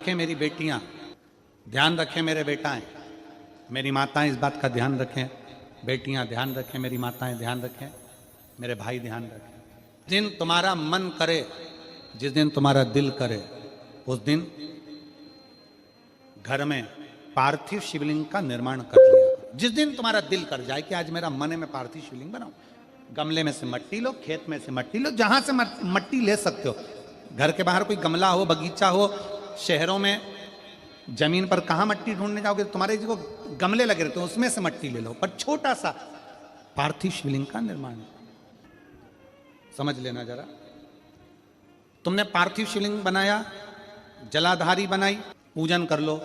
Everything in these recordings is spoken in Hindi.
रखें मेरी बेटियां, ध्यान रखें मेरे बेटाएं, मेरी माताएं इस बात का ध्यान रखें, बेटियां ध्यान रखें, मेरी माताएं ध्यान रखें, मेरे भाई ध्यान रखें। जिस दिन तुम्हारा मन करे, जिस दिन तुम्हारा दिल करे, उस दिन घर में पार्थिव शिवलिंग का निर्माण कर लिया। जिस दिन तुम्हारा दिल कर जाए कि आज मेरा मन है मैं पार्थिव शिवलिंग बनाऊं, गमले में से मट्टी लो, खेत में से मट्टी लो, जहां से मट्टी ले सकते हो। घर के बाहर कोई गमला हो, बगीचा हो, शहरों में जमीन पर कहां मट्टी ढूंढने जाओगे, तुम्हारे जो गमले लगे रहते हैं उसमें से मट्टी ले लो, पर छोटा सा पार्थिव शिवलिंग का निर्माण समझ लेना जरा। तुमने पार्थिव शिवलिंग बनाया, जलाधारी बनाई, पूजन कर लो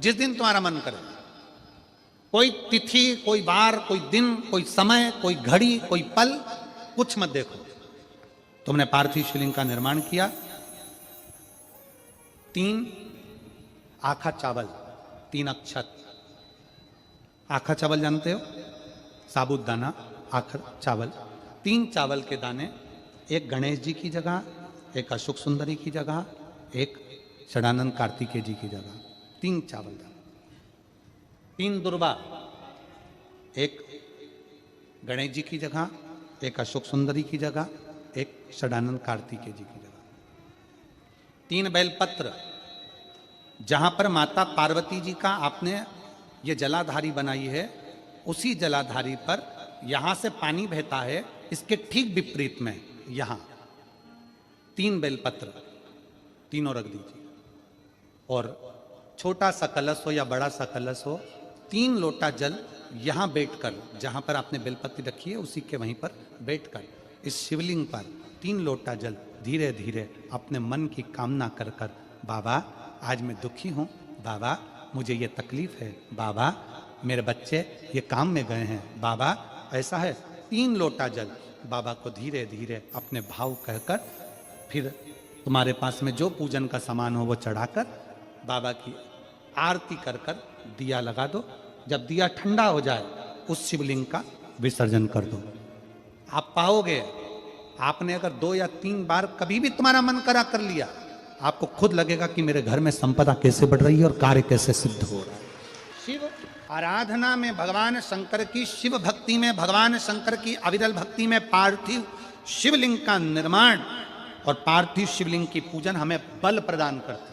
जिस दिन तुम्हारा मन करे। कोई तिथि, कोई बार, कोई दिन, कोई समय, कोई घड़ी, कोई पल, कुछ मत देखो। तुमने पार्थिव शिवलिंग का निर्माण किया। 3 आखा चावल, 3 अक्षत। आखा चावल जानते हो, साबुत दाना, आखा चावल। 3 चावल के दाने, एक गणेश जी की जगह, एक अशोक सुंदरी की जगह, एक षडानंद कार्तिकेय जी की जगह। 3 चावल दाने। 3 दुर्वा, एक गणेश जी की जगह, एक अशोक सुंदरी की जगह, एक षडानंद कार्तिकेय जी की जगह। 3 बेलपत्र, जहां पर माता पार्वती जी का आपने ये जलाधारी बनाई है, उसी जलाधारी पर यहां से पानी बहता है, इसके ठीक विपरीत में यहां 3 बेलपत्र, तीनों रख दीजिए। और छोटा सा कलश हो या बड़ा सा कलश हो, 3 लोटा जल यहां बैठकर, जहां पर आपने बेलपत्ती रखी है उसी के वहीं पर बैठकर इस शिवलिंग पर 3 लोटा जल धीरे धीरे अपने मन की कामना कर कर, बाबा आज मैं दुखी हूं, बाबा मुझे ये तकलीफ है, बाबा मेरे बच्चे ये काम में गए हैं, बाबा ऐसा है। 3 लोटा जल बाबा को धीरे धीरे अपने भाव कहकर, फिर तुम्हारे पास में जो पूजन का सामान हो वो चढ़ाकर बाबा की आरती कर कर दिया लगा दो। जब दिया ठंडा हो जाए उस शिवलिंग का विसर्जन कर दो। आप पाओगे, आपने अगर 2 या 3 बार कभी भी तुम्हारा मन करा कर लिया, आपको खुद लगेगा कि मेरे घर में संपदा कैसे बढ़ रही है और कार्य कैसे सिद्ध हो रहा है। शिव आराधना में भगवान शंकर की, शिव भक्ति में भगवान शंकर की अविरल भक्ति में पार्थिव शिवलिंग का निर्माण और पार्थिव शिवलिंग की पूजन हमें बल प्रदान करती है।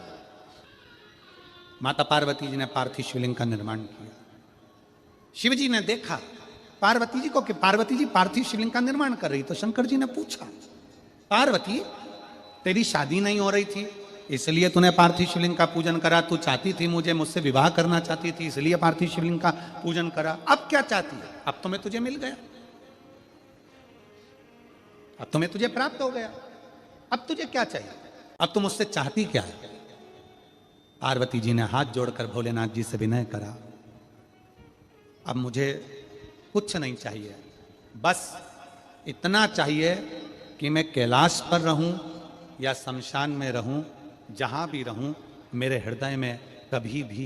माता पार्वती जी ने पार्थिव शिवलिंग का निर्माण किया। शिव जी ने देखा पार्वती जी को कि पार्वती जी पार्थिव शिवलिंग का निर्माण कर रही, तो शंकर जी ने पूछा, पार्वती तेरी शादी नहीं हो रही थी इसलिए तूने पार्थिव शिवलिंग का पूजन करा, तू चाहती थी मुझसे विवाह करना चाहती थी इसलिए पार्थिव शिवलिंग का पूजन करा, अब क्या चाहती है? अब तो मैं तुझे मिल गया, अब तो मैं तुझे प्राप्त हो गया, अब तुझे क्या चाहिए, अब तुम मुझसे चाहती क्या है? पार्वती जी ने हाथ जोड़कर भोलेनाथ जी से विनय करा, अब मुझे कुछ नहीं चाहिए, बस इतना चाहिए कि मैं कैलाश पर रहूं या शमशान में रहूं, जहां भी रहूं मेरे हृदय में कभी भी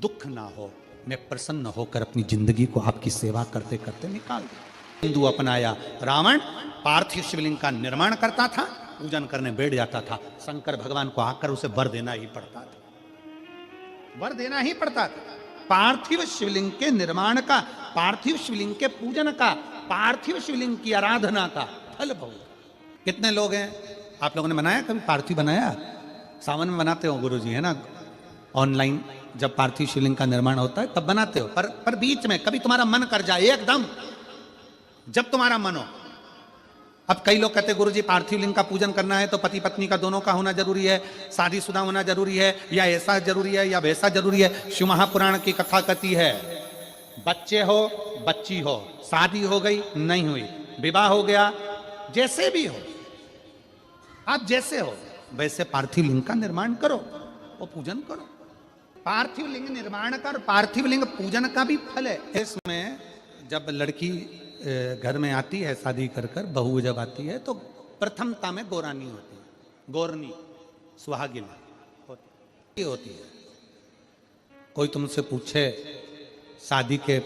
दुख ना हो, मैं प्रसन्न होकर अपनी जिंदगी को आपकी सेवा करते करते निकाल दूं। हिंदू अपनाया, रावण पार्थिव शिवलिंग का निर्माण करता था, पूजन करने बैठ जाता था, शंकर भगवान को आकर उसे वर देना ही पड़ता था, वर देना ही पड़ता था। पार्थिव शिवलिंग के निर्माण का, पार्थिव शिवलिंग के पूजन का, पार्थिव शिवलिंग की आराधना का फल बहुत। कितने लोग हैं, आप लोगों ने बनाया कभी पार्थिव? बनाया, सावन में बनाते हो गुरु जी, है ना, ऑनलाइन जब पार्थिव शिवलिंग का निर्माण होता है तब बनाते हो, पर बीच में कभी तुम्हारा मन कर जाए एकदम, जब तुम्हारा मन हो। अब कई लोग कहते हैं गुरुजी पार्थिव लिंग का पूजन करना है तो पति पत्नी का दोनों का होना जरूरी है, शादीशुदा होना जरूरी है, या ऐसा जरूरी है या वैसा जरूरी है। शिव महापुराण की कथा कहती है बच्चे हो बच्ची हो, शादी हो गई नहीं हुई, विवाह हो गया, जैसे भी हो, आप जैसे हो वैसे पार्थिव लिंग का निर्माण करो और पूजन करो। पार्थिव लिंग निर्माण कर, पार्थिव लिंग पूजन का भी फल है। इसमें जब लड़की घर में आती है शादी कर कर, बहू जब आती है तो प्रथमता में गोरानी होती है, गोरनी सुहागिन होती है। कोई तुमसे पूछे शादी के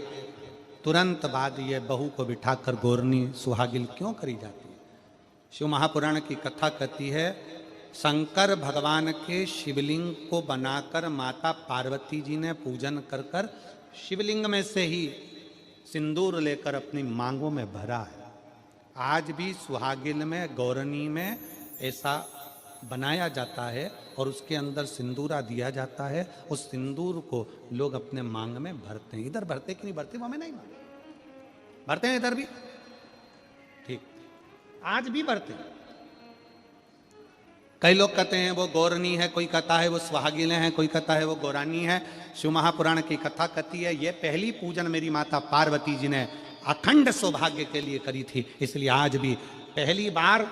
तुरंत बाद ये बहू को बिठाकर गोरनी सुहागिन क्यों करी जाती है? शिव महापुराण की कथा कहती है शंकर भगवान के शिवलिंग को बनाकर माता पार्वती जी ने पूजन कर कर शिवलिंग में से ही सिंदूर लेकर अपनी मांगों में भरा है। आज भी सुहागिन में, गौरनी में ऐसा बनाया जाता है और उसके अंदर सिंदूरा दिया जाता है। उस सिंदूर को लोग अपने मांग में भरते हैं। इधर भरते कि नहीं भरते वो हमें नहीं मालूम, भरते हैं इधर भी, ठीक, आज भी भरते हैं। कई लोग कहते हैं वो गौरनी है, कोई कहता है वो सुहागिन है, कोई कहता है वो गौरानी है। शिव महापुराण की कथा कहती है ये पहली पूजन मेरी माता पार्वती जी ने अखंड सौभाग्य के लिए करी थी, इसलिए आज भी पहली बार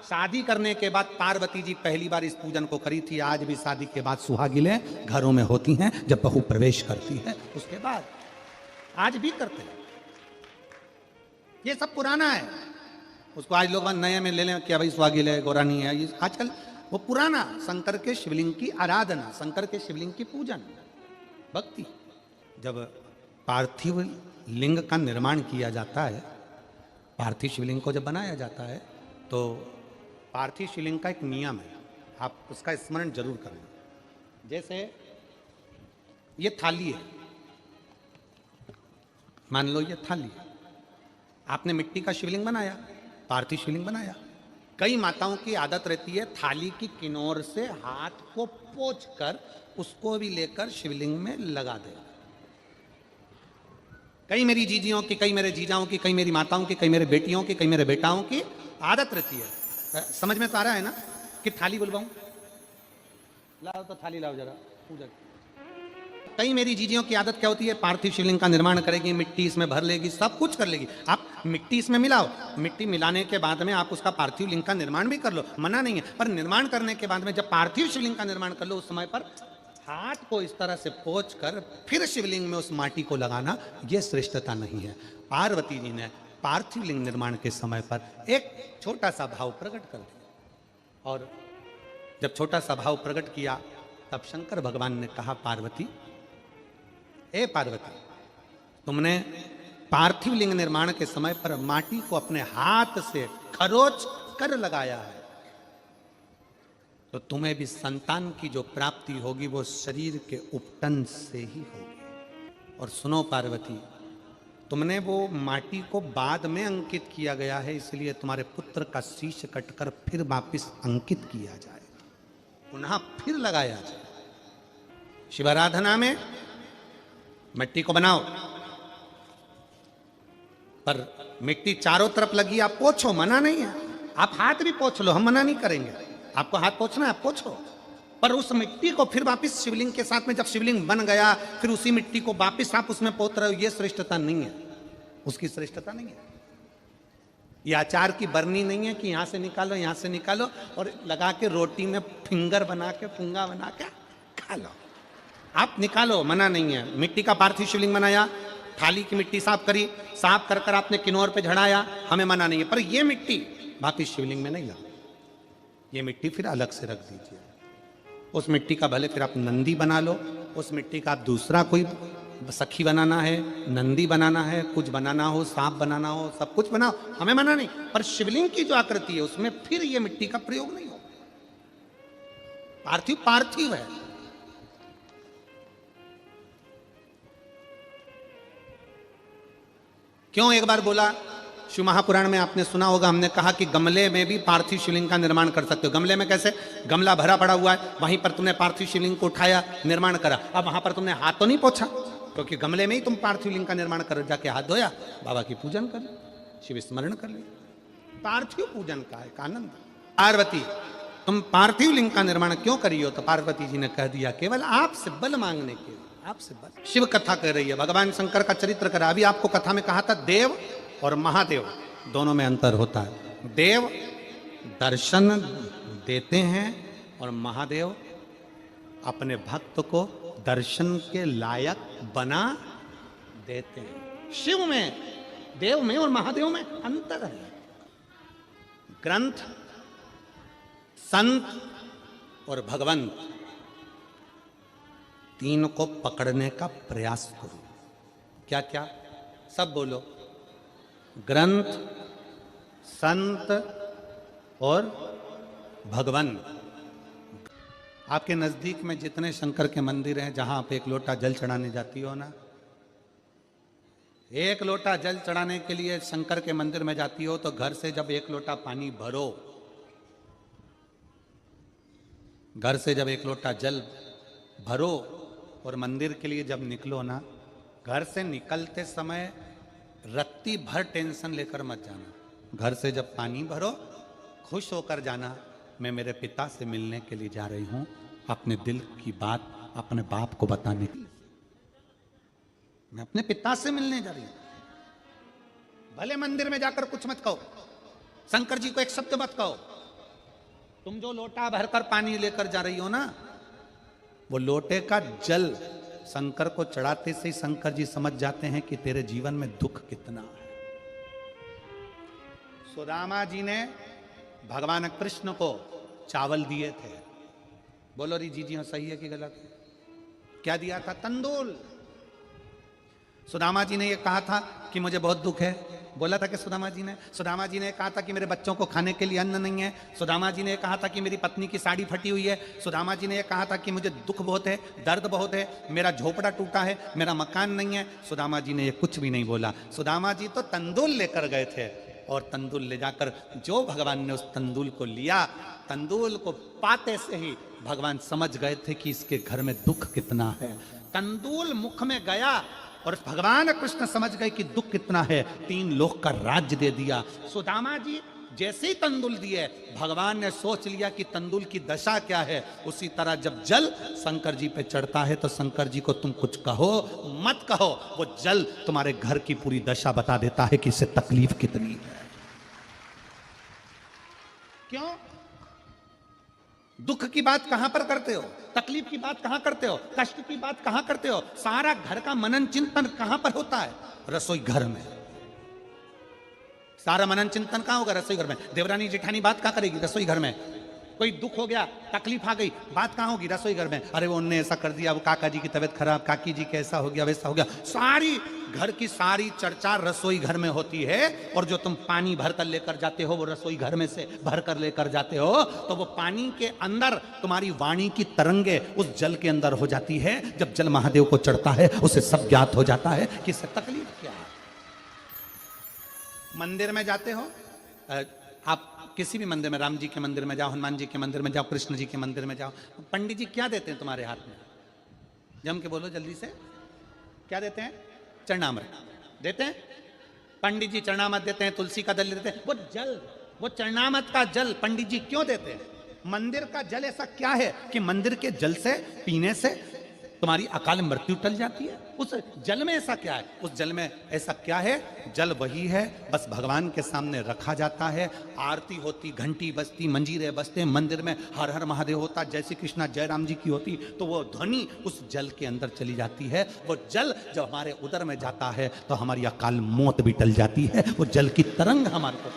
शादी करने के बाद पार्वती जी पहली बार इस पूजन को करी थी। आज भी शादी के बाद सुहागिनें घरों में होती हैं, जब बहू प्रवेश करती है उसके बाद आज भी करते हैं। ये सब पुराना है, उसको आज लोग नए में ले लें क्या भाई सुहागिन है, गौरानी है। ये आजकल वो पुराना शंकर के शिवलिंग की आराधना, शंकर के शिवलिंग की पूजन, भक्ति। जब पार्थिव लिंग का निर्माण किया जाता है, पार्थिव शिवलिंग को जब बनाया जाता है तो पार्थिव शिवलिंग का एक नियम है, आप उसका स्मरण जरूर करना। जैसे ये थाली है, मान लो ये थाली है, आपने मिट्टी का शिवलिंग बनाया, पार्थिव शिवलिंग बनाया। कई माताओं की आदत रहती है थाली की किनार से हाथ को पोंछकर उसको भी लेकर शिवलिंग में लगा दे। कई मेरी जीजियों की, कई मेरे जीजाओं की, कई मेरी माताओं की, कई मेरे बेटियों की, कई मेरे बेटाओं की आदत रहती है। समझ में तो आ रहा है ना कि थाली बुलवाऊं? लाओ तो थाली लाओ जरा पूजा। कई मेरी जीजियों की आदत क्या होती है, पार्थिव शिवलिंग का निर्माण करेगी, मिट्टी इसमें भर लेगी, सब कुछ कर लेगी। आप मिट्टी इसमें मिलाओ, मिट्टी मिलाने के बाद में आप उसका पार्थिव लिंग का निर्माण भी कर लो, मना नहीं है। पर निर्माण करने के बाद में जब पार्थिव शिवलिंग का निर्माण कर लो, उस समय पर हाथ को इस तरह से पोंछ कर फिर शिवलिंग में उस माटी को लगाना, यह श्रेष्ठता नहीं है। पार्वती जी ने पार्थिव लिंग निर्माण के समय पर एक छोटा सा भाव प्रकट कर दिया, और जब छोटा सा भाव प्रकट किया तब शंकर भगवान ने कहा, पार्वती, ए पार्वती, तुमने पार्थिव लिंग निर्माण के समय पर माटी को अपने हाथ से खरोच कर लगाया है, तो तुम्हें भी संतान की जो प्राप्ति होगी वो शरीर के उपटन से ही होगी। और सुनो पार्वती, तुमने वो माटी को बाद में अंकित किया गया है, इसलिए तुम्हारे पुत्र का शीश कटकर फिर वापिस अंकित किया जाएगा, पुनः फिर लगाया जाए। शिवाराधना में मिट्टी को बनाओ, पर मिट्टी चारों तरफ लगी, आप पोछो, मना नहीं है। आप हाथ भी पोछ लो, हम मना नहीं करेंगे। आपको हाथ पोछना है आप पोछो, पर उस मिट्टी को फिर वापस शिवलिंग के साथ में, जब शिवलिंग बन गया फिर उसी मिट्टी को वापस आप उसमें पोत रहे हो, ये श्रेष्ठता नहीं है, उसकी श्रेष्ठता नहीं है। ये अचार की बरनी नहीं है कि यहां से निकालो, यहां से निकालो और लगा के रोटी में फिंगर बना के, फुंगा बना के खा लो। आप निकालो, मना नहीं है। मिट्टी का पार्थिव शिवलिंग बनाया, थाली की मिट्टी साफ करी, साफ कर कर आपने किन्नौर पे झड़ाया, हमें मना नहीं है। पर ये मिट्टी वापिस शिवलिंग में नहीं लगा, ये मिट्टी फिर अलग से रख दीजिए। उस मिट्टी का भले फिर आप नंदी बना लो, उस मिट्टी का आप दूसरा कोई सखी बनाना है, नंदी बनाना है, कुछ बनाना हो, सांप बनाना हो, सब कुछ बनाओ, हमें मना नहीं। पर शिवलिंग की जो आकृति है उसमें फिर ये मिट्टी का प्रयोग नहीं हो। पार्थिव पार्थिव है। क्यों एक बार बोला, शिव महापुराण में आपने सुना होगा, हमने कहा कि गमले में भी पार्थिव शिवलिंग का निर्माण कर सकते हो। गमले में कैसे? गमला भरा पड़ा हुआ है, वहीं पर तुमने पार्थिव शिवलिंग को उठाया, निर्माण करा। अब वहां पर तुमने हाथ तो नहीं पोछा, क्योंकि गमले में ही तुम पार्थिव लिंग का निर्माण कर, जाके हाथ धोया, बाबा की पूजन कर, शिव स्मरण कर ले। पार्थिव पूजन का एक आनंद। पार्वती, तुम पार्थिव लिंग का निर्माण क्यों करी हो? तो पार्वती जी ने कह दिया, केवल आपसे बल मांगने के लिए, आपसे बल। शिव कथा कर रही है, भगवान शंकर का चरित्र करा। अभी आपको कथा में कहा था देव और महादेव दोनों में अंतर होता है। देव दर्शन देते हैं और महादेव अपने भक्त को दर्शन के लायक बना देते हैं। शिव में, देव में और महादेव में अंतर है। ग्रंथ, संत और भगवंत, तीन को पकड़ने का प्रयास करो। क्या क्या? सब बोलो। ग्रंथ, संत और भगवंत, आपके नजदीक में जितने शंकर के मंदिर हैं, जहां आप एक लोटा जल चढ़ाने जाती हो ना, एक लोटा जल चढ़ाने के लिए शंकर के मंदिर में जाती हो, तो घर से जब एक लोटा पानी भरो, घर से जब एक लोटा जल भरो और मंदिर के लिए जब निकलो ना, घर से निकलते समय रत्ती भर टेंशन लेकर मत जाना। घर से जब पानी भरो, खुश होकर जाना, मैं मेरे पिता से मिलने के लिए जा रही हूं, अपने दिल की बात अपने बाप को बताने के लिए। मैं अपने पिता से मिलने जा रही हूं। भले मंदिर में जाकर कुछ मत कहो, शंकर जी को एक शब्द मत कहो, तुम जो लोटा भरकर पानी लेकर जा रही हो ना, वो लोटे का जल शंकर को चढ़ाते से ही शंकर जी समझ जाते हैं कि तेरे जीवन में दुख कितना है। सुदामा जी ने भगवान कृष्ण को चावल दिए थे। बोलो री जी हाँ, सही है कि गलत? क्या दिया था? तंदूल। सुदामा जी ने ये कहा था कि मुझे बहुत दुख है। बोला था कि सुदामा जी ने कहा था कि मेरे बच्चों को खाने के लिए अन्न नहीं है। सुदामा जी ने कहा था कि मेरी पत्नी की साड़ी फटी हुई है। सुदामा जी ने कहा था कि मुझे दुख बहुत है, दर्द बहुत है, मेरा झोपड़ा टूटा है, मेरा मकान नहीं है। सुदामा जी ने ये कुछ भी नहीं बोला। सुदामा जी तो तंदूल लेकर गए थे, और तंदूल ले जाकर जो भगवान ने उस तंदूल को लिया, तंदूल को पाते से ही भगवान समझ गए थे कि इसके घर में दुख कितना है। तंदूल मुख में गया और भगवान कृष्ण समझ गए कि दुख कितना है, 3 लोक का राज्य दे दिया। सुदामा जी जैसे ही तंदूल दिए, भगवान ने सोच लिया कि तंदूल की दशा क्या है। उसी तरह जब जल शंकर जी पे चढ़ता है, तो शंकर जी को तुम कुछ कहो मत कहो, वो जल तुम्हारे घर की पूरी दशा बता देता है कि इससे तकलीफ कितनी है। क्यों? दुख की बात कहां पर करते हो, तकलीफ की बात कहां करते हो, कष्ट की बात कहां करते हो? सारा घर का मनन चिंतन कहां पर होता है? रसोई घर में। सारा मनन चिंतन कहां होगा? रसोई घर में। देवरानी जेठानी बात कहां करेगी? रसोई घर में। कोई दुख हो गया, तकलीफ आ गई, बात कहां होगी? रसोई घर में। अरे वो उनने ऐसा कर दिया, वो काका जी की तबीयत खराब, काकी जी के ऐसा हो गया, वैसा हो गया। सारी घर की सारी चर्चा रसोई घर में होती है। और जो तुम पानी भर कर लेकर जाते हो, वो रसोई घर में से भर कर लेकर जाते हो, तो वो पानी के अंदर तुम्हारी वाणी की तरंगे उस जल के अंदर हो जाती है। जब जल महादेव को चढ़ता है, उसे सब ज्ञात हो जाता है कि इससे तकलीफ क्या है। मंदिर में जाते हो आप, किसी भी मंदिर में, राम जी के मंदिर में जाओ, हनुमान जी के मंदिर में जाओ, कृष्ण जी के मंदिर में जाओ, पंडित जी क्या देते हैं तुम्हारे हाथ में? जम के बोलो जल्दी से, क्या देते हैं? चरणामृत देते हैं। पंडित जी चरणामृत देते हैं, तुलसी का दल देते हैं। वो जल, वो चरणामृत का जल पंडित जी क्यों देते हैं? मंदिर का जल ऐसा क्या है कि मंदिर के जल से पीने से तुम्हारी अकाल मृत्यु टल जाती है? उस जल में ऐसा क्या है? उस जल में ऐसा क्या है? जल वही है, बस भगवान के सामने रखा जाता है, आरती होती, घंटी बजती, मंजीरे बजते, मंदिर में हर हर महादेव होता, जय श्री कृष्णा जय राम जी की होती, तो वो ध्वनि उस जल के अंदर चली जाती है। वो जल जब हमारे उदर में जाता है, तो हमारी अकाल मौत भी टल जाती है। वो जल की तरंग हमारे को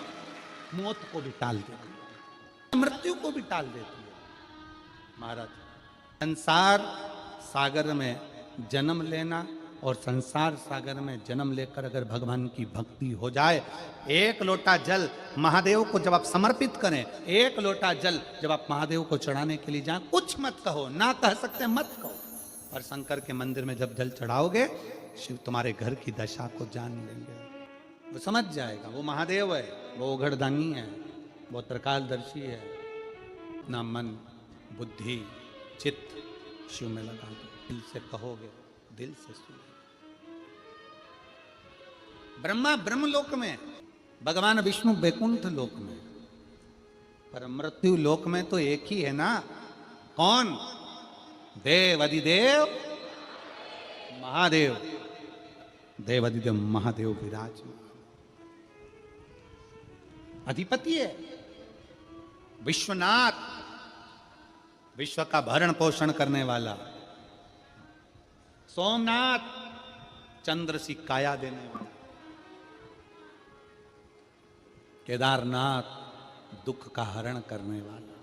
मौत को भी टाल देती है, मृत्यु को भी टाल देती है। महाराज, संसार सागर में जन्म लेना और संसार सागर में जन्म लेकर अगर भगवान की भक्ति हो जाए, एक लोटा जल महादेव को जब आप समर्पित करें, एक लोटा जल जब आप महादेव को चढ़ाने के लिए जाएं, कुछ मत कहो, ना कह सकते मत कहो, और शंकर के मंदिर में जब जल चढ़ाओगे, शिव तुम्हारे घर की दशा को जान लेंगे। वो समझ जाएगा, वो महादेव है, वो उघड़दानी है, वो त्रिकालदर्शी है। अपना मन बुद्धि चित्त शिव में लगा दो, दिल से कहोगे, दिल से सुनो। ब्रह्मा ब्रह्मलोक में, भगवान विष्णु वैकुंठ लोक में, पर मृत्यु लोक में तो एक ही है ना। कौन? देव अधिदेव महादेव। देव अधिदेव महादेव विराजमान अधिपति है, विश्वनाथ, विश्व का भरण पोषण करने वाला। सोमनाथ, चंद्र सी काया देने वाला। केदारनाथ, दुख का हरण करने वाला।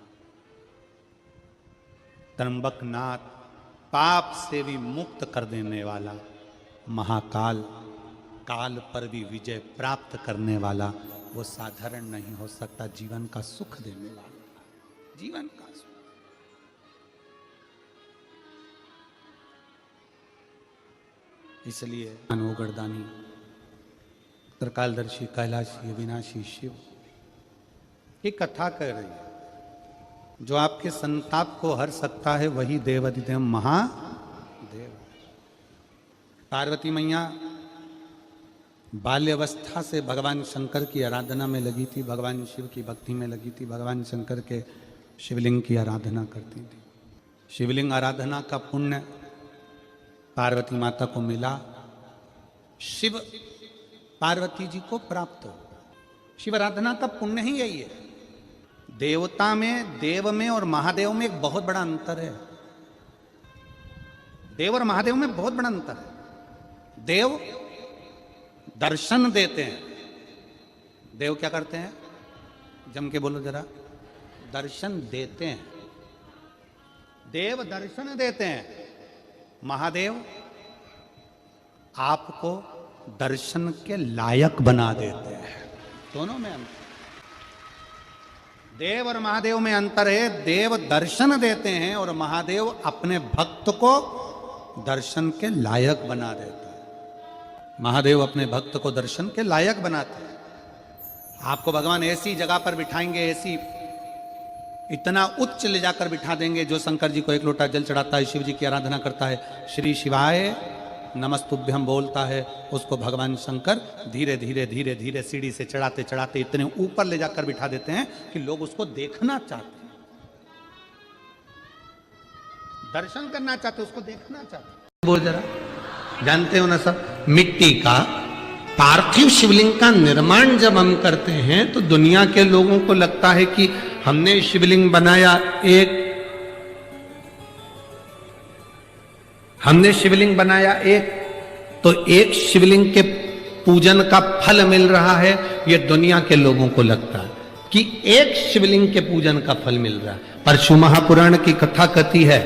त्र्यंबकनाथ, पाप से भी मुक्त कर देने वाला। महाकाल, काल पर भी विजय प्राप्त करने वाला। वो साधारण नहीं हो सकता, जीवन का सुख देने वाला, जीवन का सुख। इसलिए अनोगरदानी त्रिकालदर्शी कैलाशी विनाशी शिव ये कथा कह रही है, जो आपके संताप को हर सकता है वही देवाधिदेव महादेव। पार्वती मैया बाल्यावस्था से भगवान शंकर की आराधना में लगी थी, भगवान शिव की भक्ति में लगी थी, भगवान शंकर के शिवलिंग की आराधना करती थी। शिवलिंग आराधना का पुण्य पार्वती माता को मिला, शिव पार्वती जी को प्राप्त हो। शिव आराधना का पुण्य ही यही है। देवता में, देव में और महादेव में एक बहुत बड़ा अंतर है। देव और महादेव में बहुत बड़ा अंतर है। देव दर्शन देते हैं। देव क्या करते हैं? जम के बोलो जरा। दर्शन देते हैं। देव दर्शन देते हैं। महादेव आपको दर्शन के लायक बना देते हैं। दोनों में अंतर। देव और महादेव में अंतर है। देव दर्शन देते हैं और महादेव अपने भक्त को दर्शन के लायक बना देता है। महादेव अपने भक्त को दर्शन के लायक बनाते हैं। आपको भगवान ऐसी जगह पर बिठाएंगे, ऐसी इतना उच्च ले जाकर बिठा देंगे, जो शंकर जी को एक लोटा जल चढ़ाता है, शिव जी की आराधना करता है, श्री शिवाय नमस्तुभ्यम बोलता है, उसको भगवान शंकर धीरे धीरे धीरे धीरे सीढ़ी से चढ़ाते चढ़ाते इतने ऊपर ले जाकर बिठा देते हैं कि लोग उसको देखना चाहते हैं, दर्शन करना चाहते, उसको देखना चाहते। बोल जरा, जानते हो ना सब, मिट्टी का पार्थिव शिवलिंग का निर्माण जब हम करते हैं तो दुनिया के लोगों को लगता है कि हमने शिवलिंग बनाया, हमने शिवलिंग बनाया तो एक शिवलिंग के पूजन का फल मिल रहा है। ये दुनिया के लोगों को लगता है कि एक शिवलिंग के पूजन का फल मिल रहा है। पर शिव महापुराण की कथा कहती है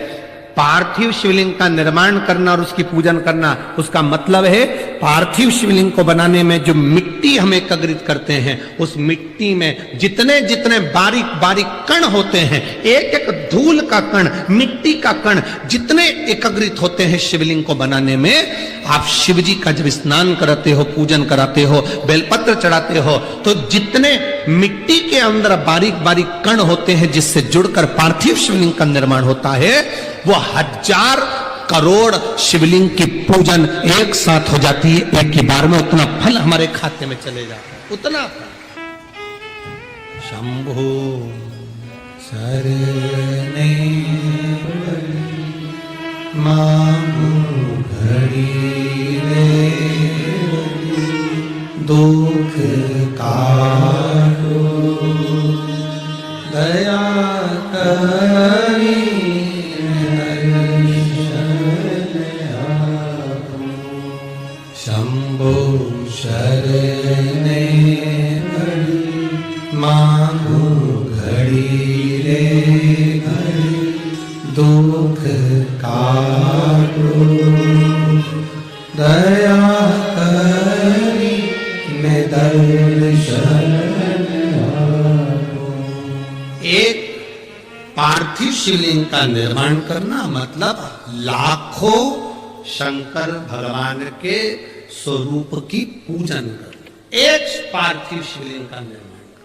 पार्थिव शिवलिंग का निर्माण करना और उसकी पूजन करना, उसका मतलब है पार्थिव शिवलिंग को बनाने में जो मिट्टी हम एकत्रित करते हैं, उस मिट्टी में जितने जितने बारीक बारीक कण होते हैं, एक एक धूल का कण, मिट्टी का कण जितने एकत्रित होते हैं शिवलिंग को बनाने में, आप शिव जी का जब स्नान कराते हो, पूजन कराते हो, बेलपत्र चढ़ाते हो, तो जितने मिट्टी के अंदर बारीक बारीक कण होते हैं जिससे जुड़कर पार्थिव शिवलिंग का निर्माण होता है, वो 1000 करोड़ शिवलिंग की पूजन एक साथ हो जाती है। एक ही बार में उतना फल हमारे खाते में चले जाता है, उतना फल। शंभो शरणे मांगू घड़ी रे, दुख काटो दया करी, शंभो शरणे मांगू घड़ी रे घड़ी, दुख काटो दया करी, मैं दर्शन आपो। एक पार्थिव शिवलिंग का निर्माण करना मतलब लाखों शंकर भगवान के स्वरूप की पूजन कर, एक पार्थिव शिवलिंग का निर्माण कर।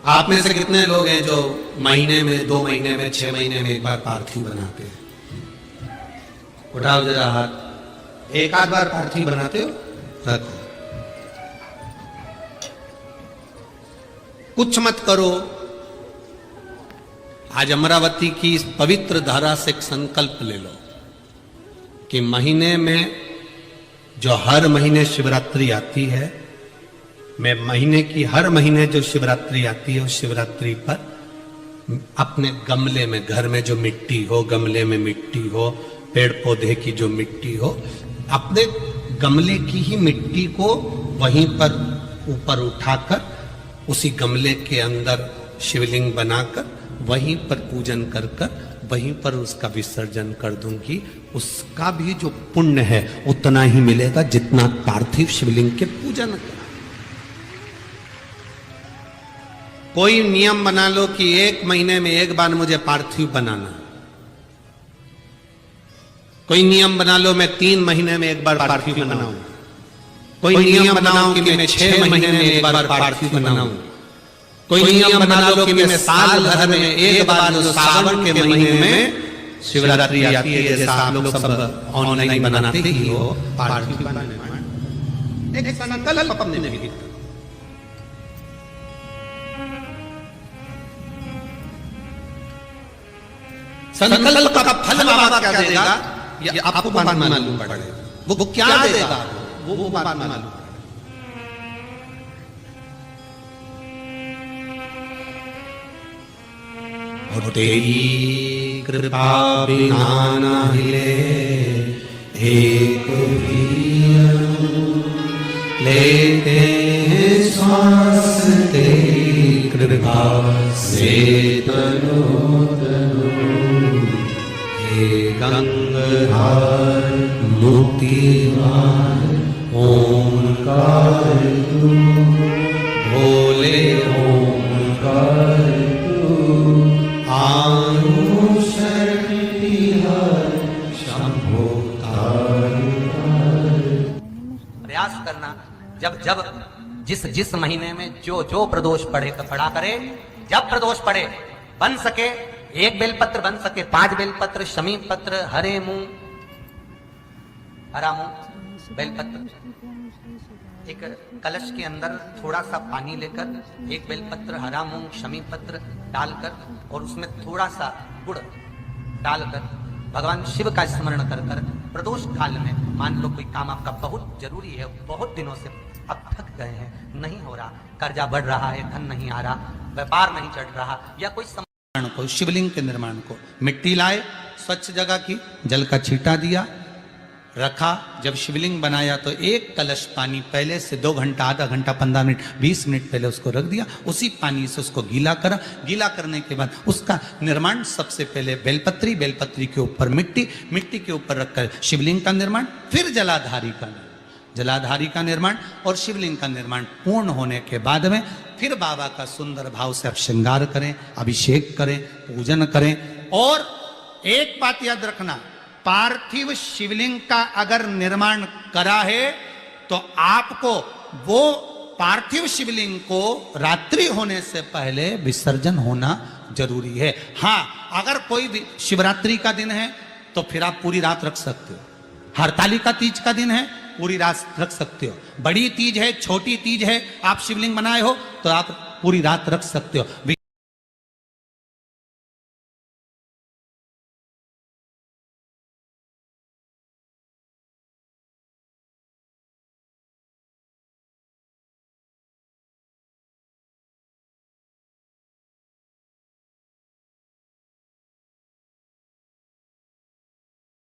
आप में से कितने लोग हैं जो महीने में, 2 महीने में, 6 महीने में एक बार पार्थिव बनाते हैं? उठाओ जरा हाथ। एक आध बार पार्थिव बनाते हो? रखो। कुछ मत करो। आज अमरावती की इस पवित्र धारा से एक संकल्प ले लो कि महीने में, जो हर महीने शिवरात्रि आती है, मैं महीने की हर महीने जो शिवरात्रि आती है, उस शिवरात्रि पर अपने गमले में, घर में जो मिट्टी हो, गमले में मिट्टी हो, पेड़ पौधे की जो मिट्टी हो, अपने गमले की ही मिट्टी को वहीं पर ऊपर उठाकर उसी गमले के अंदर शिवलिंग बनाकर वहीं पर पूजन कर कर वहीं पर उसका विसर्जन कर दूंगी। उसका भी जो पुण्य है उतना ही मिलेगा जितना पार्थिव शिवलिंग के पूजन का। कोई नियम बना लो कि 1 महीने में एक बार मुझे पार्थिव बनाना, कोई नियम बना लो मैं 3 महीने में एक बार पार्थिव बनाऊं, कोई नियम बनाओ कि मैं 6 महीने में एक बार पार्थिव बनाऊं, कोई नियम बना लो कि मैं साल भर में एक बार जो सावन के महीने में शिवरात्रि आती है, जैसा आप लोग सब ऑनलाइन बनाते ही हो, पार्थिव बनाने एक संकल्प अपने भीतर। संकल्प का फल बाबा क्या देगा ये आपको बात मालूम पड़ेगा, वो क्या देगा वो बात मालूम। और तेरी कृपा बिना ना हिले एक भी अणु, लेते हैं श्वास तेरी कृपा से तनो तनो। हे गंगाधर मुक्तिवान ओंकार तू, भोले ओंकार तू, आनु शक्ति हर शंभो प्रयास करना, जब जब जिस जिस महीने में जो जो प्रदोष पड़े तो पड़ा करे, जब प्रदोष पड़े बन सके 1 बेलपत्र, बन सके 5 बेलपत्र, शमी पत्र, हरे मुंह, हरा मुंह, बेलपत्र, एक कलश के अंदर थोड़ा सा पानी लेकर 1 बेलपत्र, हरा मूंग, शमी पत्र डालकर और उसमें थोड़ा सा गुड़ डालकर भगवान शिव का स्मरण कर कर प्रदोष काल में, मान लो कोई काम आपका बहुत जरूरी है, बहुत दिनों से अब थक गए हैं, नहीं हो रहा, कर्जा बढ़ रहा है, धन नहीं आ रहा, व्यापार नहीं चढ़ रहा, या कोई को, शिवलिंग के निर्माण को मिट्टी लाए, स्वच्छ जगह की, जल का छींटा दिया, रखा। जब शिवलिंग बनाया तो 1 कलश पानी पहले से 2 घंटा, आधा घंटा, 15 मिनट, 20 मिनट पहले उसको रख दिया, उसी पानी से उसको गीला करा। गीला करने के बाद उसका निर्माण सबसे पहले बेलपत्री, बेलपत्री के ऊपर मिट्टी, मिट्टी के ऊपर रखकर शिवलिंग का निर्माण, फिर जलाधारी का निर्माण और शिवलिंग का निर्माण पूर्ण होने के बाद में फिर बाबा का सुंदर भाव से आप श्रृंगार करें, अभिषेक करें, पूजन करें। और एक बात याद रखना, पार्थिव शिवलिंग का अगर निर्माण करा है तो आपको वो पार्थिव शिवलिंग को रात्रि होने से पहले विसर्जन होना जरूरी है। हाँ, अगर कोई भी शिवरात्रि का दिन है तो फिर आप पूरी रात रख सकते हो, हरतालिका तीज का दिन है पूरी रात रख सकते हो, बड़ी तीज है, छोटी तीज है, आप शिवलिंग बनाए हो तो आप पूरी रात रख सकते हो।